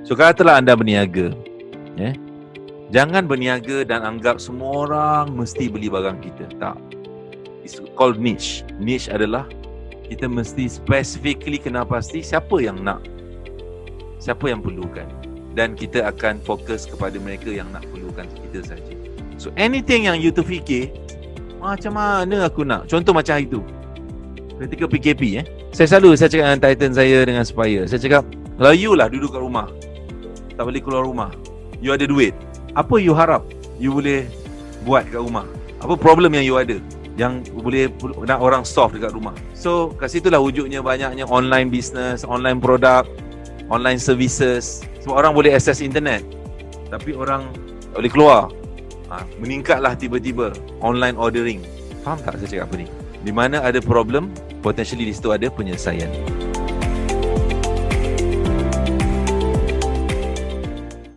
So katalah anda berniaga, jangan berniaga dan anggap semua orang mesti beli barang kita. Tak. It's called niche. Niche adalah kita mesti specifically kena pasti siapa yang nak, siapa yang perlukan, dan kita akan fokus kepada mereka yang nak perlukan kita saja. So anything yang you terfikir, macam mana aku nak, contoh macam itu ketika PKP, saya cakap dengan Titan saya, dengan Spire, saya cakap, kalau you lah duduk kat rumah, tak boleh keluar rumah, you ada duit, apa you harap you boleh buat kat rumah? Apa problem yang you ada yang boleh nak orang solve dekat rumah? So kat situlah wujudnya banyaknya online business, online product, online services. Semua orang boleh access internet, tapi orang tak boleh keluar. Meningkatlah tiba-tiba online ordering. Faham tak saya cakap apa ni? Di mana ada problem, potentially di situ ada penyelesaian.